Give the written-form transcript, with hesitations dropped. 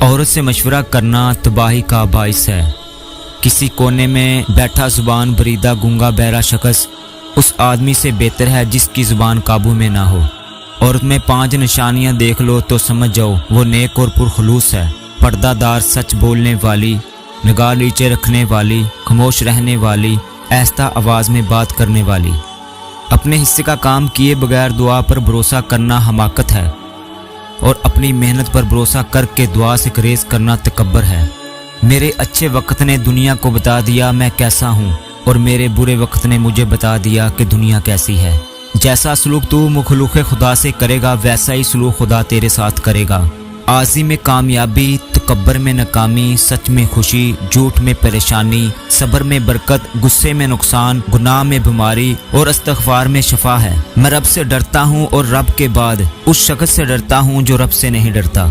عورت سے مشورہ کرنا تباہی کا باعث ہے۔ کسی کونے میں بیٹھا زبان بریدہ گونگا بہرا شخص اس آدمی سے بہتر ہے جس کی زبان قابو میں نہ ہو۔ عورت میں 5 نشانیاں دیکھ لو تو سمجھ جاؤ وہ نیک اور پرخلوص ہے۔ پردہ دار، سچ بولنے والی، نگاہ نیچے رکھنے والی، خاموش رہنے والی، آہستہ آواز میں بات کرنے والی۔ اپنے حصے کا کام کیے بغیر دعا پر بھروسہ کرنا حماقت ہے، اور اپنی محنت پر بھروسہ کر کے دعا سے گریز کرنا تکبر ہے۔ میرے اچھے وقت نے دنیا کو بتا دیا میں کیسا ہوں، اور میرے برے وقت نے مجھے بتا دیا کہ دنیا کیسی ہے۔ جیسا سلوک تو مخلوق خدا سے کرے گا ویسا ہی سلوک خدا تیرے ساتھ کرے گا۔ عاجزی میں کامیابی، تکبر میں ناکامی، سچ میں خوشی، جھوٹ میں پریشانی، صبر میں برکت، غصے میں نقصان، گناہ میں بیماری اور استغفار میں شفا ہے۔ میں رب سے ڈرتا ہوں اور رب کے بعد اس شخص سے ڈرتا ہوں جو رب سے نہیں ڈرتا۔